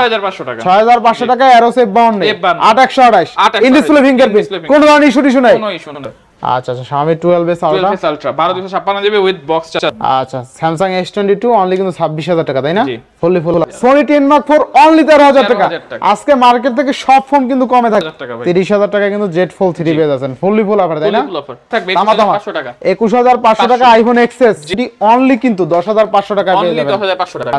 6500 টাকা 6500 টাকা Aeros F52 8128 in display fingerprint কোন ধরনের ইস্যু নাই কোনো ইস্যু নাই আচ্ছা Xiaomi 12s Ultra 12256 GB with box charger আচ্ছা Samsung S22 অনলি কিন্তু 26000 টাকা তাই না ফুল Sony 10 Mark 4 অনলি 13000 টাকা আজকে মার্কেট থেকে সব ফোন কিন্তু কমে থাকে 30000 টাকা কিন্তু Z Fold 3 পেয়ে যাচ্ছেন ফুললি ফুল অফার তাই না ফুল অফার থাকবে 21500 টাকা 21500 টাকা iPhone XS যেটি অনলি কিন্তু 10500 টাকা পেয়ে যাবেন 10500 টাকা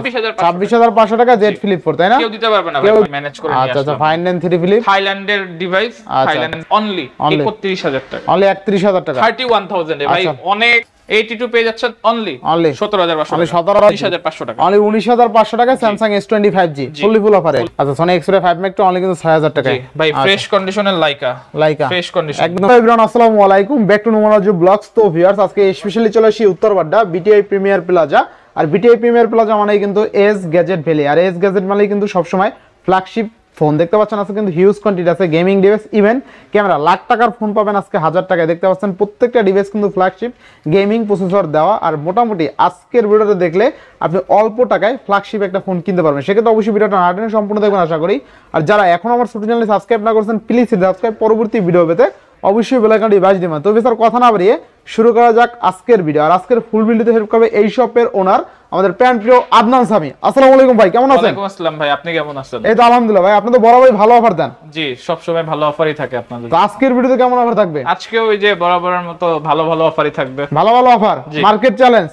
26500 টাকা Z Flip 4 তাই না কেউ দিতে পারবে না ভাই ম্যানেজ করে নিয়ে আচ্ছা Find N3 Flip থাইল্যান্ডের ডিভাইস থাইল্যান্ড অনলি 31000 টাকা অনলি 31000 টাকা 31000 এ ভাই অনেক 82 পেয়ে যাচ্ছেন অনলি 17500 অনলি 19500 টাকা অনলি 19500 টাকা Samsung S25G ফুললি ফুল অফারে আচ্ছা Sony Xperia 5 Max অনলি কিন্তু 6000 টাকা ভাই ফ্রেশ কন্ডিশনের লাইকা ফ্রেশ কন্ডিশন একদম এভরিওয়ান আসসালামু আলাইকুম ব্যাক টু নোমানাজু ব্লগস তো ভিউয়ার্স আজকে স্পেশালি চলে আসি উত্তরবাড্ডা BTI প্রিমিয়ার প্লাজা আর BTI প্রিমিয়ার প্লাজা মানে কিন্তু এস গ্যাজেট ভ্যালি আর এস গ্যাজেট মানে কিন্তু সব সময় ফ্ল্যাগশিপ ফোন দেখতে পাচ্ছেন আজকে কিন্তু হিউজ কোয়ান্টিটি আছে gaming device even camera lakh টাকার ফোন পাবেন আজকে 1000 টাকায় দেখতে পাচ্ছেন প্রত্যেকটা ডিভাইস কিন্তু ফ্ল্যাগশিপ গেমিং প্রসেসর দেওয়া আর মোটামুটি আজকের ভিডিওতে দেখলে আপনি অল্প টাকায় ফ্ল্যাগশিপ একটা ফোন কিনতে পারবেন সেক্ষেত্রে অবশ্যই ভিডিওটা না টেনে সম্পূর্ণ দেখবেন আশা করি আর যারা এখন আমার ছোট চ্যানেলে সাবস্ক্রাইব না করেছেন প্লিজ সাবস্ক্রাইব পরবর্তী ভিডিও পেতে অবশ্যই বেল আইকনটি বাজিয়ে দিবেন তো স্যার কথা না বাড়িয়ে শুরু করা যাক আজকের ভিডিও আর আজকের ফুল ভিডিওতে হেল্প করবে এই শপের ওনার আমাদের প্যান প্রিয় আদনান সামি আসসালামু আলাইকুম ভাই কেমন আছেন ওয়ালাইকুম আসসালাম ভাই আপনি কেমন আছেন এই তো আলহামদুলিল্লাহ ভাই আপনি তো বরাবরই ভালো অফার দেন জি সব সময় ভালো অফারই থাকে আপনাদের তো আজকের ভিডিওতে কেমন অফার থাকবে আজকে ওই যে বরাবরের মতো ভালো ভালো অফারই থাকবে ভালো অফার মার্কেট চ্যালেঞ্জ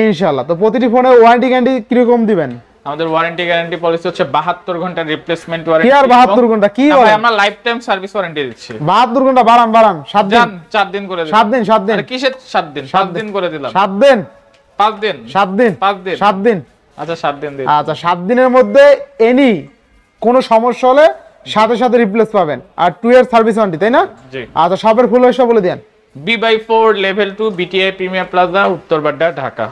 ইনশাআল্লাহ তো প্রতিটি ফোনে ওয়ারেন্টি গ্যারান্টি কি রকম দিবেন আমাদের ওয়ারেন্টি গ্যারান্টি পলিসি হচ্ছে 72 ঘন্টা রিপ্লেসমেন্ট ওয়ারেন্টি কি আর 72 ঘন্টা কি ভাই আমরা লাইফ টাইম সার্ভিস ওয়ারেন্টি দিচ্ছি 72 ঘন্টা বাড়ান 7 দিন 4 দিন করে দিন 7 দিন আরে কিসের 7 দিন 7 দিন করে দিলাম 7 দিন 5 দিন 7 দিন 5 দিন 7 দিন আচ্ছা 7 দিন দিন আচ্ছা 7 দিনের মধ্যে এনি কোন সমস্যা হলে সাথে সাথে রিপ্লেস পাবেন আর 2 ইয়ার সার্ভিস ওয়ারেন্টি তাই না জি সবের ফুল হিসাব বলে দেন B/4 level 2 BTI premier plaza Uttar Badda Dhaka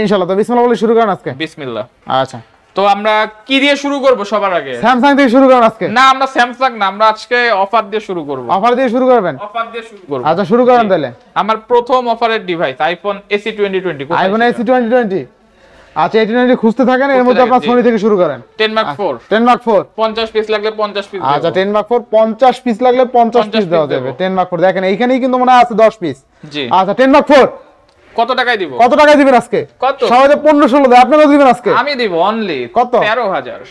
ইনশাআল্লাহ তো বিসমিল্লাহ বলে শুরু করেন আজকে বিসমিল্লাহ আচ্ছা তো আমরা কি দিয়ে শুরু করব সবার আগে স্যামসাং থেকে শুরু করেন আজকে না আমরা স্যামসাং না আমরা আজকে অফার দিয়ে শুরু করব অফার দিয়ে শুরু করবেন অফার দিয়ে শুরু করব আচ্ছা শুরু করেন তাহলে আমার প্রথম অফারের device iPhone SE 2020 iPhone SE 2020 আচ্ছা 2020 খুঁজতে থাকেন এর মধ্যে আপনারা সোনি থেকে শুরু করেন 10 Mark 4 10 Mark 4 50 পিস লাগলে 50 পিস আচ্ছা 10 Mark 4 50 পিস লাগলে 50 পিস দেওয়া যাবে 10 Mark 4 দেখেন এইখানেই কিন্তু মনে আছে 10 পিস জি আচ্ছা 10 Mark 4 কত টাকায় দিব কত টাকায় দিবেন আজকে কত সবাই 15 16 দেয় আপনি কত দিবেন আজকে আমি দিব অনলি কত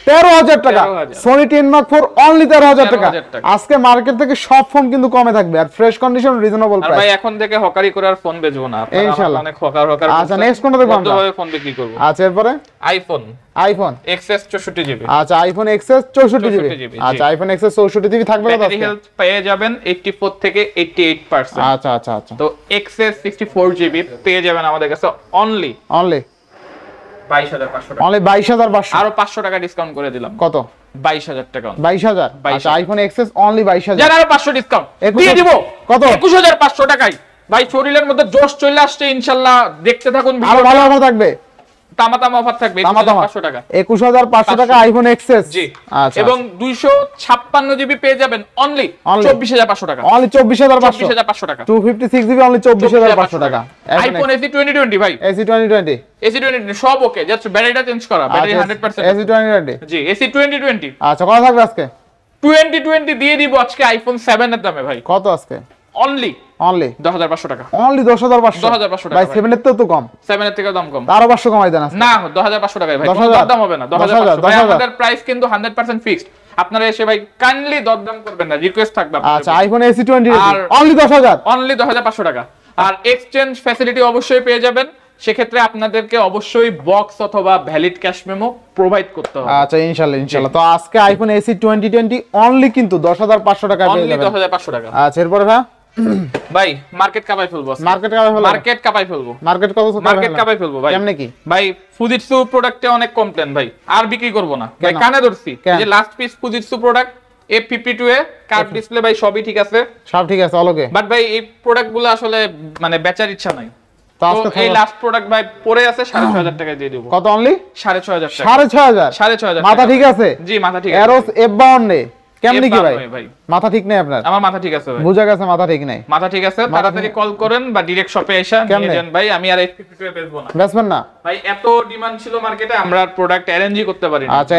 13000 টাকা Sony 10 Mark 4 অনলি 13000 টাকা আজকে মার্কেট থেকে সব ফোন কিন্তু কমে থাকবে আর ফ্রেশ কন্ডিশন রিজনেবল প্রাইস ভাই এখন থেকে হকারি করে আর ফোন বেচবো না ইনশাআল্লাহ অনেক হকার আচ্ছা নেক্সট কোনটা দেখব আমরা বন্ধভাবে ফোন বিক্রি করব আচ্ছা এরপরে আইফোন XS 64GB আচ্ছা আইফোন XS 64GB আচ্ছা আইফোন XS 64GB থাকবে কত ব্যাটারি হেলথ পেয়ে যাবেন 84 থেকে 88% আচ্ছা তো XS 64GB পেয়ে যাবেন আমাদের কাছে অনলি 22500 টাকা অনলি 22500 আরো 500 টাকা ডিসকাউন্ট করে দিলাম কত 22000 টাকা 22000 আচ্ছা আইফোন XS অনলি 22000 জান আরো 500 ডিসকাউন্ট দিয়ে দিব কত 21500 টাকায় ভাই শরীরের মধ্যে জোশ চলে আসছে ইনশাআল্লাহ দেখতে থাকুন আরো ভালো অফার থাকবে তামাতামা অফার থাকবে 21500 টাকা 21500 টাকা আইফোন XS জি আচ্ছা এবং 256GB পেয়ে যাবেন অনলি 24500 টাকা অনলি 24500 টাকা 256GB অনলি 24500 টাকা আইফোন SE 2020 ভাই SE 2020 সব ওকে জাস্ট ব্যাটারিটা চেঞ্জ করা ব্যাটারি 100% SE 2020 জি SE 2020 আচ্ছা কত থাকবে আজকে 2020 দিয়ে দিব আজকে আইফোন 7 এর দামে ভাই কত আজকে অনলি 10500 টাকা অনলি 10500 টাকা ভাই 7 এর তো কম 7 এর থেকে দাম কম আরো 500 কমাই দেন আজকে না 10500 টাকায় ভাই কোনো দাম হবে না 10500 ভাই আমাদের প্রাইস কিন্তু 100% ফিক্সড আপনারা এসে ভাই কাইন্ডলি দরদাম করবেন না রিকোয়েস্ট থাকবে আপনাদের আচ্ছা আইফোন SE 20 অনলি 10000 অনলি 10500 টাকা আর এক্সচেঞ্জ ফ্যাসিলিটি অবশ্যই পেয়ে যাবেন সেক্ষেত্রে আপনাদেরকে অবশ্যই বক্স অথবা ভ্যালিড ক্যাশ মেমো প্রোভাইড করতে হবে আচ্ছা ইনশাআল্লাহ তো আজকে আইফোন SE 2020 অনলি কিন্তু 10500 টাকা পেয়ে যাবেন অনলি 10500 টাকা আচ্ছা এরপর ভাই মার্কেট কাপাই ফেলবো ভাই কেমনে কি ভাই ফুজিটসু প্রোডাক্টে অনেক কমপ্লেন ভাই আর বিক্রি করব না ভাই কানে ধরছি যে last piece ফুজিটসু product F52 a curve display ভাই সবই ঠিক আছে সব ঠিক আছে অলকে বাট ভাই এই প্রোডাক্টগুলো আসলে মানে বেচার ইচ্ছা নাই তো এই লাস্ট প্রোডাক্ট ভাই পড়ে আছে 6500 টাকা দিয়ে দেব কত অনলি 6500 টাকা 6500 6500 মাথা ঠিক আছে জি মাথা ঠিক আছে Aeros F52 কেমনে কি ভাই ভাই মাথা ঠিক নাই আপনার? আমার মাথা ঠিক আছে ভাই, বুঝা গেছে মাথা ঠিক নাই। মাথা ঠিক আছে, তাড়াতাড়ি কল করেন বা ডাইরেক্ট শপে এসে নিয়ে যান ভাই। আমি আর F52 এ বেচবো না, বেচবেন না ভাই। এত ডিমান্ড ছিল মার্কেটে, আমরা প্রোডাক্ট অ্যারেঞ্জই করতে পারি না। আচ্ছা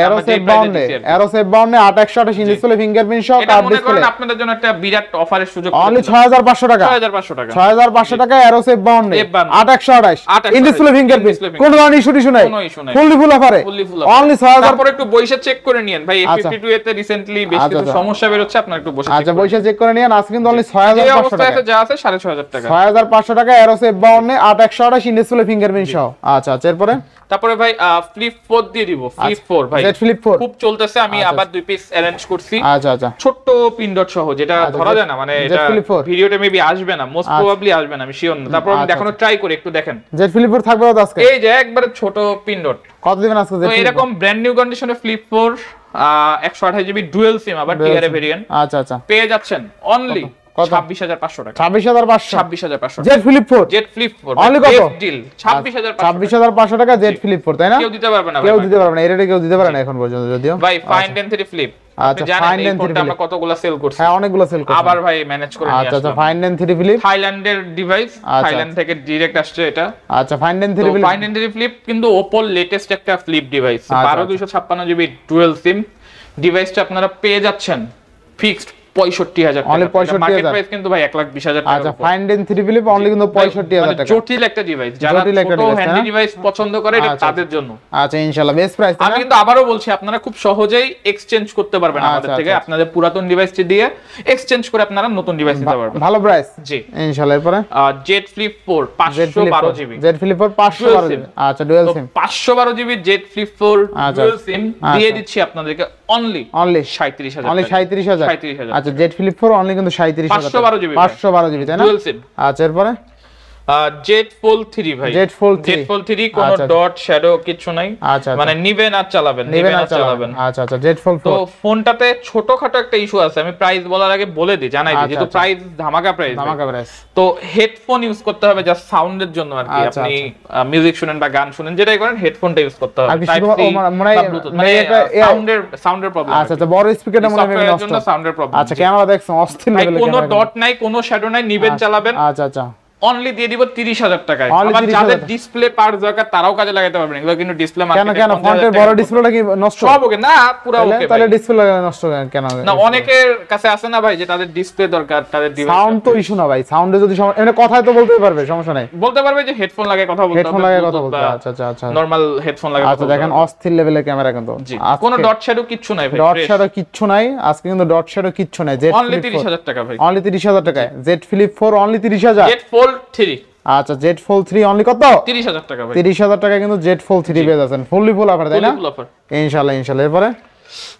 এরোসেফ 52 8 ডিসপ্লে ফিঙ্গারপ্রিন্ট সহ এটা কার্ড মনে ডিসপ্লে করেন আপনাদের জন্য একটা বিরাট অফারের সুযোগ। অনলি 6500 টাকা, 6500 টাকা, 6500 টাকা এরোসেফ 52 8 ইন ডিসপ্লে ফিঙ্গারপ্রিন্ট, কোন ধরনের ইস্যু নাই, ফুললি ফুল অফারে অনলি 6000। তারপর একটু বইসা চেক করে নিয়েন ভাই, F52 এতে রিসেন্টলি বেশ কিছু সমস্যা বের হচ্ছে, আপনারা একটু বসে আচ্ছা বইসা চেক করে নিয়েন। আজকে কিন্তু অনলি 6500 টাকা যা আছে 6500 টাকা, 6500 টাকা এরোসেফ 52 8 ইন ডিসপ্লে ফিঙ্গারপ্রিন্ট সহ। আচ্ছা আচ্ছা এরপরে তারপরে ভাই ফ্লিপ 4 দিয়ে দিব। ফ্লিপ 4 ভাই, জেড ফ্লিপ 4 খুব চলতেছে। আমি আবার 2 পিস অ্যারেঞ্জ করছি। আচ্ছা আচ্ছা ছোট পিন ডট সহ, যেটা ধরা যায় না, মানে এটা ভিডিওতে মেবি আসবে না, মোস্ট প্রবাবলি আসবে না, আমি শিওর না। তারপর আমি দেখানোর ট্রাই করি, একটু দেখেন। জেড ফ্লিপ 4 থাকবে কত আজকে? এই যে একবারে ছোট পিন ডট। কত দিবেন আজকে? তো এরকম ব্র্যান্ড নিউ কন্ডিশনে ফ্লিপ 4 128 জিবি ডুয়াল সিম, আবার টিআরএ ভেরিয়েন্ট। আচ্ছা আচ্ছা পেয়ে যাচ্ছেন অনলি 26500 টাকা। 26500 Z flip 4, Z flip 4 only কত? ডিল 26500 টাকা জেড ফ্লিপ 4, তাই না? কেউ দিতে পারবে না, কেউ দিতে পারবে না, এর রেটে কেউ দিতে পারে না এখন পর্যন্ত যদিও ভাই। ফাইন্ড এন্ড 3 ফ্লিপ, আপনি জানেন এই ফোনটা আমরা কতগুলো সেল করছি? হ্যাঁ অনেকগুলো সেল করছি। আবার ভাই ম্যানেজ করে নিয়ে আচ্ছা আচ্ছা আসলাম। ফাইন্ড এন্ড 3 ফ্লিপ, থাইল্যান্ডের ডিভাইস, থাইল্যান্ড থেকে ডাইরেক্ট আসছে এটা। আচ্ছা find N 3 flip, find N 3 flip কিন্তু Oppo লেটেস্ট একটা flip device, 12256 GB dual sim ডিভাইসটা আপনারা পেয়ে যাচ্ছেন ফিক্সড 65000 টাকা। অনলি 65000, মার্কেট প্রাইস কিন্তু ভাই 1,20,000 টাকা। আচ্ছা ফাইন্ড এন্ড 3 ফ্লিপ অনলি কিন্তু 65000 টাকা। জটিল একটা ডিভাইস, যারা ছোট হ্যান্ডি ডিভাইস পছন্দ করে এটা তাদের জন্য। আচ্ছা ইনশাআল্লাহ বেস্ট প্রাইস। আমি কিন্তু আবারও বলছি, আপনারা খুব সহজেই এক্সচেঞ্জ করতে পারবেন আমাদের থেকে, আপনাদের পুরাতন ডিভাইসটি দিয়ে এক্সচেঞ্জ করে আপনারা নতুন ডিভাইস নিতে পারবেন। ভালো প্রাইস জি ইনশাআল্লাহ। এরপরে Z flip 4 512 GB, Z flip 4 512 GB. আচ্ছা dual SIM 512 GB Z flip 4 dual SIM দিয়ে দিচ্ছি আপনাদেরকে অনলি 37000, অনলি 37000। 37000। আচ্ছা জেড ফ্লিপ 4 অনলি কিন্তু 37000, 512 জিবি, 512 জিবি, তাই না? Dual SIM. আচ্ছা এরপরে জেড ফোল্ড 3 ভাই, জেড ফোল্ড 3 কোনো ডট শ্যাডো কিছু নাই, আচ্ছা মানে নিবেন আর চালাবেন, নিবেন আর চালাবেন। আচ্ছা আচ্ছা জেড ফোল্ড 4। তো ফোনটাতে ছোটখাটো একটা ইস্যু আছে, আমি প্রাইস বলার আগে বলে দিই, জানাই দিই, যেহেতু প্রাইস ধামাকা প্রাইস। তো হেডফোন ইউজ করতে হবে জাস্ট সাউন্ডের জন্য আর কি। আপনি মিউজিক শুনেন বা গান শুনেন, যেটাই করেন হেডফোনটা ইউজ করতে হবে। টাইপ সি বা ব্লুটুথ, মানে সাউন্ডের প্রবলেম। আচ্ছা আচ্ছা বড় স্পিকারটা মনে হয় নষ্ট, জন্য সাউন্ডের প্রবলেম। আচ্ছা ক্যামেরা দেখছেন অস্থির লেভেলের, কোনো ডট নাই, কোনো শ্যাডো নাই, নিবেন চালাবেন। আচ্ছা আচ্ছা অনলি দিয়ে দিব 30000 টাকায়। আবার যাদের ডিসপ্লে পার্ট দরকার তারাও কাজে লাগাতে পারবেন, এগুলো কিন্তু ডিসপ্লে মার্কেটে কেন ফন্টের বড় ডিসপ্লেটা কি নষ্ট? সব ওকে না, পুরো ওকে। তাহলে ডিসপ্লে নষ্ট কেন? না অনেকের কাছে আছে না ভাই, যে তাদের ডিসপ্লে দরকার, তাদের ডিভাইস সাউন্ড তো ইস্যু না ভাই, সাউন্ডে যদি এমনি কথাই তো বলতে পারবে, সমস্যা নাই, বলতে পারবে যে হেডফোন লাগিয়ে কথা বলতে হবে, হেডফোন লাগিয়ে কথা বলতে। আচ্ছা আচ্ছা আচ্ছা নরমাল হেডফোন লাগিয়ে। আচ্ছা দেখেন অস্থির লেভেলের ক্যামেরা কিন্তু, কোনো ডট শ্যাডো কিচ্ছু নাই ভাই, ডট শ্যাডো কিচ্ছু নাই আজকে, কিন্তু ডট শ্যাডো কিচ্ছু নাই। জেড অনলি 30000 টাকা ভাই, অনলি 30000 টাকায় Z flip 4 only 30000। Z fold 3, আচ্ছা জেড ফোল্ড 3 অনলি কত? 30000 টাকা ভাই, 30000 টাকা কিন্তু জেড ফোল্ড 3 পেয়ে যাচ্ছেন, ফুললি ফুল অফার, তাই না? ফুল অফার ইনশাআল্লাহ ইনশাআল্লাহ। এরপরে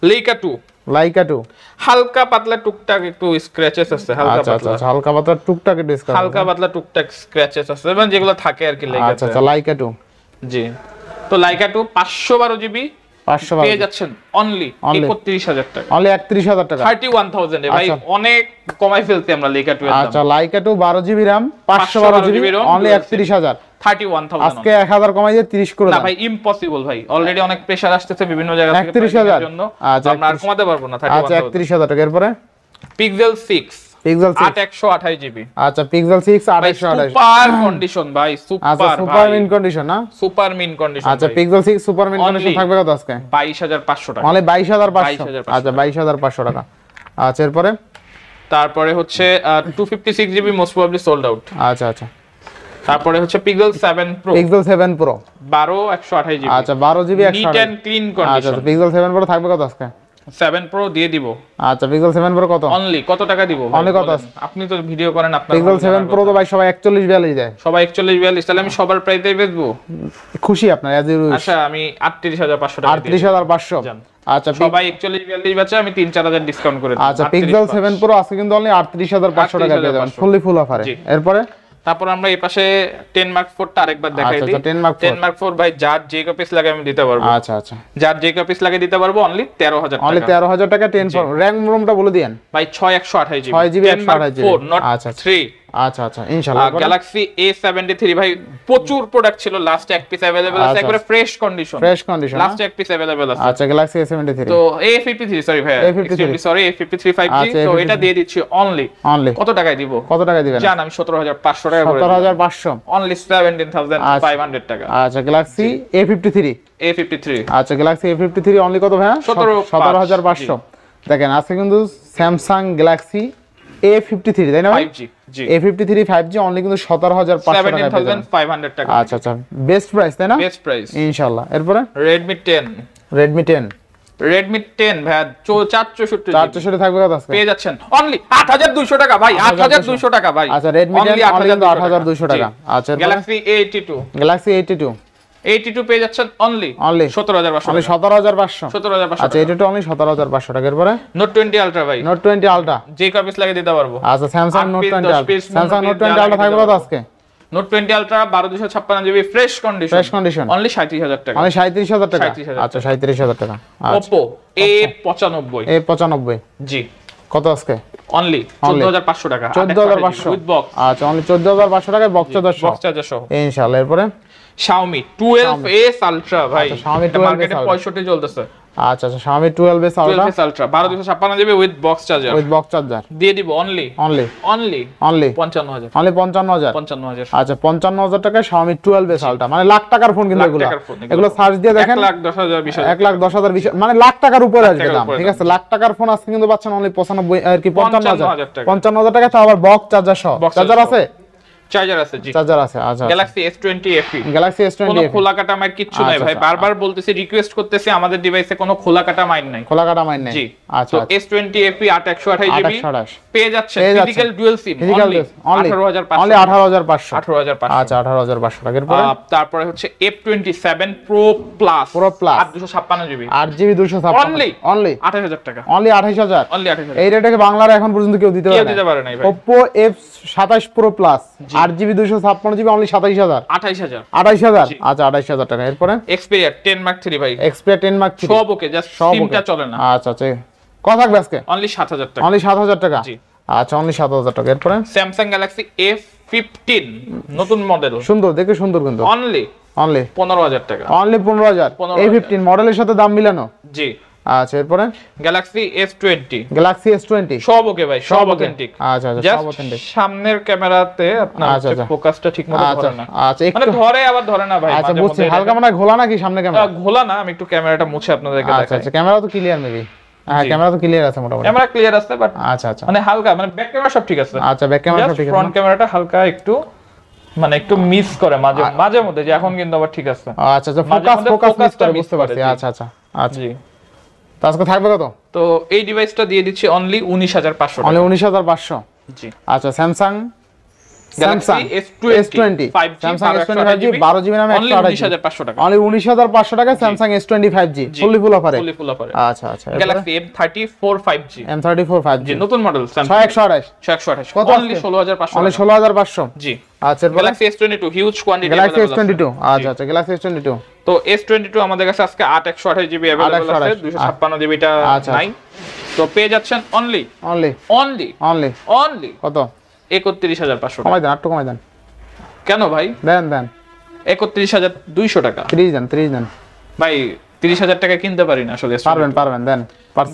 লেইকা 2, লাইকা 2 হালকা পাতলা টুকটাক একটু স্ক্র্যাচেস আছে, হালকা পাতলা। আচ্ছা হালকা পাতলা টুকটাক ডিসকাউন্ট, হালকা পাতলা টুকটাক স্ক্র্যাচেস আছে, মানে যেগুলো থাকে আর কি লাইকাতে। আচ্ছা আচ্ছা লাইকা 2, জি। তো লাইকা 2 512 জিবি 512 পেয়ে যাচ্ছেন অনলি 31000 টাকা, অনলি 31000 টাকা, 31000 এ ভাই অনেক কমাই ফেলতে আমরা লাইকা 2 এর দাম। আচ্ছা Laika 2 12 GB RAM 512 GB only 31000, 31000 আজকে 1000 কমাই দিয়ে 30 করে দাও। না ভাই ইম্পসিবল ভাই, অলরেডি অনেক প্রেসার আসতেছে বিভিন্ন জায়গা থেকে 31000 জন্য, আচ্ছা আমরা আর কমাতে পারবো না। আচ্ছা 31000 টাকা। এরপরে পিক্সেল 6, পিক্সেল 6 8128 জিবি। আচ্ছা পিক্সেল 6 8128, সুপার কন্ডিশন ভাই, সুপার। আচ্ছা সুপার মিন কন্ডিশন না, সুপার মিন কন্ডিশন। আচ্ছা পিক্সেল 6 সুপার মিন কন্ডিশন থাকবে কত আজকে? 22500 টাকা, অনলি 22500। আচ্ছা 22500 টাকা। আচ্ছা এরপরে তারপরে হচ্ছে 256 GB most probably sold out. আচ্ছা আচ্ছা তারপরে হচ্ছে pixel 7 pro, pixel 7 pro 12 128 GB. আচ্ছা 12 জিবি 128, নিট এন্ড ক্লিন আচ্ছা কন্ডিশন। পিক্সেল 7 প্রো থাকবে কত আজকে? 7 প্রো দিয়ে দিব। আচ্ছা পিক্সেল 7 প্রো কত? অনলি কত টাকা দিব? অনলি কত? আপনি তো ভিডিও করেন, আপনার পিক্সেল 7 প্রো তো ভাই সবাই 41 42 দেয়, সবাই 41 42, তাহলে আমি সবার প্রাইসেই বেচবো। খুশি আপনার এজ ইউ উইশ। আচ্ছা আমি 38500 টাকা দিই। 38500। আচ্ছা সবাই 41 42 বেচে, আমি 3-4000 ডিসকাউন্ট করে দিই। আচ্ছা পিক্সেল 7 প্রো আজকে কিন্তু অনলি 38500 টাকা পেয়ে যাবেন, ফুললি ফুল অফারে। এরপরে তারপর আমরা এই পাশে 10 মার্ক 4 টা আরেকবার দেখাই দিই। 10 মার্ক 4 ভাই যার যে কপিস লাগে আমি দিতে পারবো। আচ্ছা আচ্ছা যার যে কপিস লাগে দিতে পারবো অনলি 13000 টাকা। অনলি 13000 টাকা 10 র্যাম রোমটা বলে দেন ভাই 6128 জিবি, 6 জিবি 128 জিবি। নট 3 আচ্ছা আচ্ছা ইনশাআল্লাহ। গ্যালাক্সি A73 ভাই প্রচুর প্রোডাক্ট ছিল, লাস্ট এক পিস अवेलेबल আছে, একবারে ফ্রেশ কন্ডিশন লাস্ট এক পিস अवेलेबल আছে। আচ্ছা গ্যালাক্সি A73 তো A53 সরি ভাই A53 5G, তো এটা দিয়ে দিচ্ছি অনলি কত টাকায় দিব? কত টাকায় দিবেন? জান আমি 17500 টাকা করে 17500 অনলি 17500 টাকা। আচ্ছা গ্যালাক্সি A53 আচ্ছা গ্যালাক্সি A53 অনলি কত ভাই? 17500। দেখেন আজকে কিন্তু স্যামসাং গ্যালাক্সি A53 তাই না ভাই? 5G জি A53 5G অনলি কিন্তু 17500 টাকা 17500 টাকা। আচ্ছা আচ্ছা বেস্ট প্রাইস তাই না? বেস্ট প্রাইস ইনশাআল্লাহ। এরপরে Redmi 10 ভাই 464 থাকবে কত আজকে? পেয়ে যাচ্ছেন অনলি 8200 টাকা ভাই, 8200 টাকা ভাই। আচ্ছা Redmi 10 অনলি 8200 টাকা। আচ্ছা Galaxy A82 পেয়ে যাচ্ছেন অনলি 17500 অনলি 17500 আচ্ছা A82 অনলি 17500 টাকা। এরপরে Note 20 Ultra ভাই, Note 20 Ultra যে কপিস লাগে দিতে পারবো। আচ্ছা Samsung Note 20 Ultra থাকবে কত আজকে? Note 20 Ultra 12256GB fresh condition only 37000 টাকা। অনলি 37000 টাকা। আচ্ছা 37000 টাকা। Oppo A95 জি কত আজকে? অনলি 14500 টাকা। 14500 উইথ বক্স। আচ্ছা অনলি 14500 টাকায় বক্স চার্জার সহ ইনশাআল্লাহ। এরপরে Xiaomi 12S Ultra ভাই, Xiaomi 12S মার্কেটে 65 চলতেছে। আচ্ছা আচ্ছা Xiaomi 12S Ultra 12256GB with box charger দিয়ে দিব অনলি 55000 অনলি 55000 আচ্ছা 55000 টাকায় Xiaomi 12S Ultra মানে লাখ টাকার ফোন কিন্তু এগুলো সার্চ দিয়ে দেখেন 1,10,000 20 মানে লাখ টাকার উপরে আসবে দাম। ঠিক আছে লাখ টাকার ফোন আজকে কিন্তু পাচ্ছেন অনলি 95 আর কি 55000 টাকা, তো আবার বক্স চার্জার সহ। চার্জার আছে? চার্জার আছে জি, চার্জার আছে। আচ্ছা Galaxy S20 FE কোনো খোলা কাটা মাইর কিচ্ছু নাই ভাই, বারবার বলতেছি রিকোয়েস্ট করতেছি, আমাদের ডিভাইসে কোনো খোলা কাটা মাইর নাই জি। তো S20 FE 8128GB পেয়ে যাচ্ছে ফিজিক্যাল ডুয়াল সিম অনলি 18500 আচ্ছা 18500 টাকা। এরপর তারপরে হচ্ছে F27 Pro Plus 856GB 8GB 256 only 28000 টাকা। অনলি 28000 এই রেটে বাংলার এখন পর্যন্ত কেউ দিতে পারে না ভাই। Oppo F27 Pro Plus 8GB 256GB only 28000 28000 আচ্ছা 28000 টাকা। এরপরে Xperia 10 Mark 3 ভাই, Xperia 10 Mark 3 সব ওকে, জাস্ট সিমটা চলে না। আচ্ছা আচ্ছা কত থাকবে আজকে? অনলি 7000 টাকা। অনলি 7000 টাকা জি আচ্ছা অনলি 7000 টাকা। এরপরে Samsung Galaxy A15 নতুন মডেল, সুন্দর দেখে সুন্দর কিন্তু অনলি 15000 টাকা। অনলি 15000 A15 মডেলের সাথে দাম মিলানো জি। আচ্ছা এরপরে Galaxy S20 সব ওকে ভাই, সব অথেন্টিক। আচ্ছা আচ্ছা সব অথেন্টিক। সামনের ক্যামেরাতে আপনার ফোকাসটা ঠিকমতো ধরে না। আচ্ছা মানে ধরে আবার ধরে না ভাই। আচ্ছা বুঝছি, হালকা মানে ঘোলা নাকি সামনে ক্যামেরা? ঘোলা না, আমি একটু ক্যামেরাটা মুছে আপনাদেরকে দেখাই। আচ্ছা আচ্ছা ক্যামেরা তো ক্লিয়ার মেবি। হ্যাঁ ক্যামেরা তো ক্লিয়ার আছে মোটামুটি, ক্যামেরা ক্লিয়ার আছে বাট আচ্ছা আচ্ছা মানে হালকা মানে ব্যাক ক্যামেরা সব ঠিক আছে। আচ্ছা ব্যাক ক্যামেরা সব ঠিক আছে, ফ্রন্ট ক্যামেরাটা হালকা একটু মানে একটু মিস করে মাঝে মধ্যে, যে এখন কিন্তু আবার ঠিক আছে। আচ্ছা আচ্ছা ফোকাস মিস করে, বুঝতে পারছি। আচ্ছা আচ্ছা আচ্ছা জি। তো আজকে থাকবে কত? তো এই ডিভাইসটা দিয়ে দিচ্ছি অনলি 19500 অনলি 19500 জি। আচ্ছা Samsung Galaxy S20 Samsung S20 5G 12GB RAM 19500 টাকা। অনলি 19500 টাকা Samsung S20 5G ফুলি ফুল অফারে। আচ্ছা আচ্ছা Galaxy M34 5G 5G নতুন মডেল Samsung 128 কত? অনলি 16500 অনলি 16500 জি। আচ্ছা Galaxy S22 huge quantity Galaxy S22 আচ্ছা আচ্ছা Galaxy S22 তো S22 আমাদের কাছে আজকে 8128GB अवेलेबल আছে, 256GB টা নাই। তো পেয়ে যাচ্ছেন অনলি কত? 31500 কমাই দেন, একটু কমাই দেন। কেন ভাই? দেন 31200 টাকা। 30 দেন ভাই 30000 টাকা কিনতে পারি না আসলে। পারবেন দেন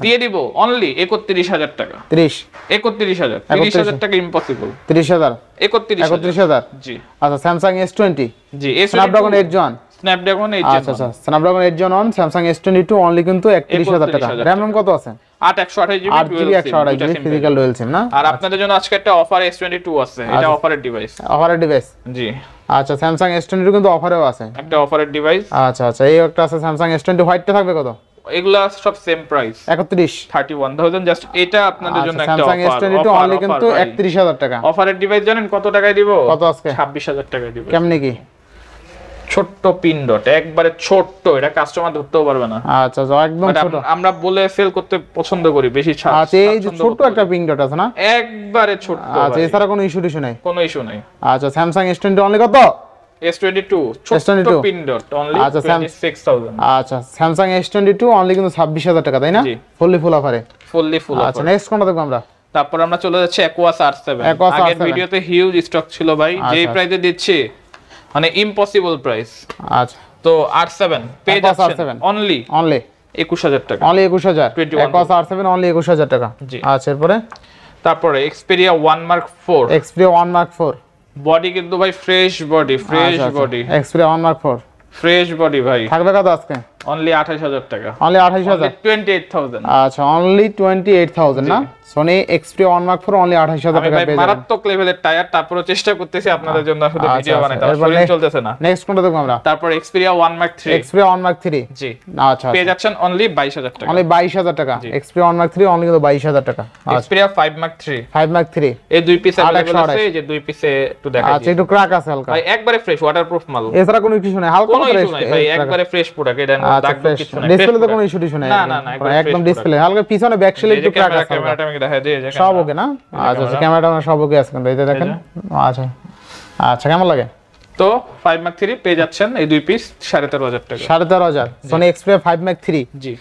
দিয়ে দিব অনলি 31000 টাকা। 31000 টাকা ইম্পসিবল। 30000 31000 জি। আচ্ছা Samsung S20 জি Snapdragon 8 Gen আচ্ছা আচ্ছা Snapdragon 8 Gen on Samsung S22 only কিন্তু 31000 টাকা। RAM কত আছে? 8128GB 8GB physical dual SIM না। আর আপনাদের জন্য আজকে একটা অফার S22 আছে, এটা অফারের ডিভাইস জি। আচ্ছা Samsung S22 কিন্তু অফারেও আছে, একটা অফারের ডিভাইস। আচ্ছা আচ্ছা এই একটা আছে Samsung S20 হোয়াইটটা থাকবে কত? এগুলা সব সেম প্রাইস 31000 জাস্ট। এটা আপনাদের জন্য একটা অফার। Samsung S22 অনলি কিন্তু 31000 টাকা। অফারের ডিভাইস জানেন কত টাকায় দিব? কত আজকে? 26000 টাকায় দিব। কেমনে কি? ছোট্ট পিন ডট, একবারে ছোট্ট, এটা কাস্টমার ধরতেও পারবে না। আচ্ছা একদম ছোট, আমরা বলে সেল করতে পছন্দ করি বেশি ছাড়। আচ্ছা এই যে ছোট একটা পিন ডট আছে না, একবারে ছোট। আচ্ছা এছাড়া কোনো ইস্যু নাই? কোনো ইস্যু নাই। আচ্ছা Samsung S20 অনলি কত? S22 ছোট্ট পিন ডট অনলি 26000। আচ্ছা Samsung S22 অনলি কিন্তু 26000 টাকা তাই না? ফুল অফারে। ফুল আচ্ছা নেক্সট কোনটা দেখব আমরা? তারপর আমরা চলে যাচ্ছি Aquos R7 আগের ভিডিওতে হিউজ স্টক ছিল ভাই যেই প্রাইসে দিচ্ছি মানে ইম্পসিবল প্রাইস। আচ্ছা তো R7 পেজ আছে অনলি 21000 টাকা, অনলি 21000 Aquos R7 অনলি 21000 টাকা। আচ্ছা এরপরে তারপরে Xperia 1 Mark 4 Xperia 1 Mark 4 body কিন্তু ভাই fresh body Xperia 1 Mark 4 fresh body ভাই থাকবে কত আজকে? অনলি 28000 টাকা, অনলি 28000 28000। আচ্ছা অনলি 28000 না Sony Xperia 1 Mark 4 অনলি 28000 টাকা পেয়ে যাবেন। মারাত্মক লেভেলের টায়ার, তারপরে চেষ্টা করতেছি আপনাদের জন্য আসলে ভিডিও বানাতে, আসলে চলতেছে না। নেক্সট কোনটা দেখব আমরা? তারপর Xperia 1 Mark 3 Xperia 1 Mark 3 জি আচ্ছা পেয়ে যাচ্ছেন অনলি 22000 টাকা, অনলি 22000 টাকা Xperia 1 Mark 3 অনলি কিন্তু 22000 টাকা। Xperia 5 Mark 3 5 Mark 3 এই দুই পিস अवेलेबल আছে, এই যে দুই পিসে একটু দেখাই। আচ্ছা একটু ক্র্যাক আছে হালকা ভাই একবারে ফ্রেশ ওয়াটারপ্রুফ মাল, এছাড়া কোনো কিছু নাই, হালকা ফ্রেশ ভাই একবারে ফ্রেশ প্রোডাক্ট, এটা দাগ কিছু নাই। ডিসপ্লেতে কোনো ইস্যু টিস্যু নাই, না একদম ডিসপ্লে হালকা, পিছনে ব্যাক সেলে একটু ক্র্যাক আছে, ক্যামেরাটা আমি দেখাই দিই, যে সব ওকে না? আচ্ছা ক্যামেরাটা আমরা সব ওকে আছে, কিন্তু এই দেখেন। আচ্ছা আচ্ছা কেমন লাগে? তো 5 Mark 3 পেয়ে যাচ্ছেন এই দুই পিস 13500 টাকা, 13500 Sony Xperia 5 Mark 3 জি।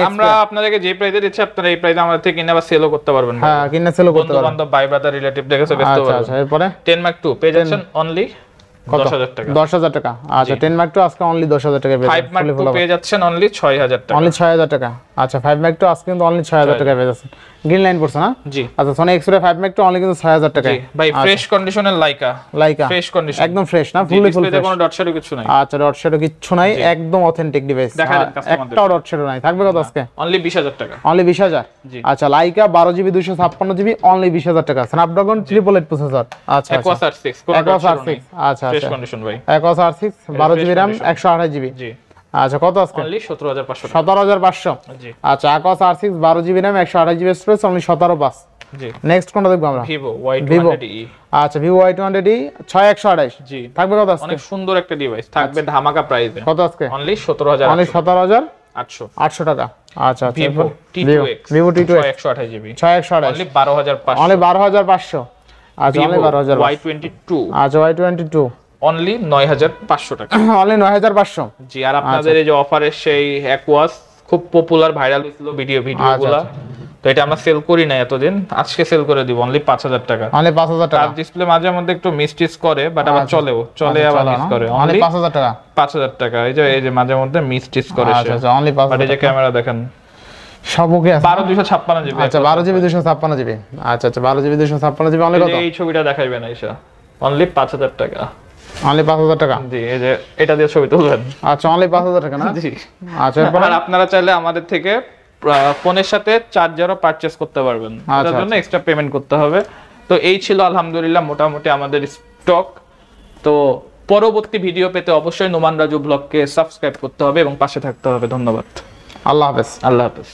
আমরা আপনাদেরকে যে প্রাইসে দিচ্ছি আপনারা এই প্রাইসে আমাদের থেকে কিনে আবার সেলও করতে পারবেন। হ্যাঁ কিনে সেলও করতে পারবেন, বন্ধু বান্ধব ভাই ব্রাদার রিলেটিভ দেখে সব ব্যস্ত পারবেন। আচ্ছা এরপরে 10 Mark 2 পেয়ে যাচ্ছেন অনলি 10000 টাকা, 10000 টাকা। আচ্ছা 10 Mark 2 আজকে অনলি 10000 টাকা পেয়ে 5 Mark 2 পেয়ে যাচ্ছেন অনলি 6000 টাকা, অনলি 6000 টাকা। আচ্ছা 5 Mark 2 আজকে কিন্তু অনলি 6000 টাকা পেয়ে যাচ্ছেন, গ্রিন লাইন পড়ছে না? জি। আচ্ছা Sony Xperia 5 Mark 2 অনলি কিন্তু 6000 টাকা ভাই ফ্রেশ কন্ডিশনের লাইকা ফ্রেশ কন্ডিশন একদম ফ্রেশ না? ফুল ডিসপ্লেতে কোনো ডট শ্যাডো কিছু নাই। আচ্ছা ডট শ্যাডো কিছু নাই, একদম অথেন্টিক ডিভাইস, একটা ডট শ্যাডো নাই। থাকবে কত আজকে? অনলি 20000 টাকা, অনলি 20000। আচ্ছা লাইকা 12GB 256GB অনলি 20000 টাকা, Snapdragon 888 প্রসেসর। আচ্ছা Aquos R6 Aquos R6 আচ্ছা ফ্রেশ কন্ডিশন ভাই, Aquos R6 12GB RAM 128GB জি। আচ্ছা কত আজকে? অনলি 17500 17500 জি। আচ্ছা Aquos R6 12GB RAM 128GB storage only 17500 জি। নেক্সট কোনটা দেখব আমরা? Vivo Y200e আচ্ছা Vivo Y200e 6128 জি। থাকবে কত আজকে? অনেক সুন্দর একটা ডিভাইস থাকবে ধামাকা প্রাইসে। কত আজকে? অনলি 17000, অনলি 17800 টাকা। আচ্ছা Vivo T2X Vivo T2X 128GB 6128 only 12500, only 12500। আচ্ছা অনলি 12000 Y22 আচ্ছা Y22 অনলি 9500 টাকা, অনলি 9500 জি। আর আপনাদের এই যে অফারের সেই Aquos খুব পপুলার ভাইরাল হয়েছিল ভিডিওগুলো, তো এটা আমরা সেল করি না এতদিন, আজকে সেল করে দিব অনলি 5000 টাকা, অনলি 5000 টাকা। আর ডিসপ্লে মাঝে মধ্যে একটু মিসটিস করে বাট আবার চলে আবার মিস করে, অনলি 5000 টাকা 5000 টাকা। এই যে মাঝে মধ্যে মিসটিস করে সে, আচ্ছা অনলি 5000 বাট এই যে ক্যামেরা দেখেন সব ওকে আছে, 12256GB। আচ্ছা 12GB 256GB আচ্ছা 12GB 256GB অনলি কত? এই ছবিটা দেখাইবেন আইসা অনলি 5000 টাকা, অনলি 5000 টাকা জি। এই যে এটা দিয়ে ছবি তুলবেন, আচ্ছা অনলি 5000 টাকা না? জি। আচ্ছা এরপর আর আপনারা চাইলে আমাদের থেকে ফোনের সাথে চার্জারও পারচেজ করতে পারবেন, তার জন্য এক্সট্রা পেমেন্ট করতে হবে। তো এই ছিল আলহামদুলিল্লাহ মোটামুটি আমাদের স্টক। তো পরবর্তী ভিডিও পেতে অবশ্যই নোমান রাজু ব্লগকে সাবস্ক্রাইব করতে হবে এবং পাশে থাকতে হবে। ধন্যবাদ, আল্লাহ হাফেজ। আল্লাহ হাফেজ।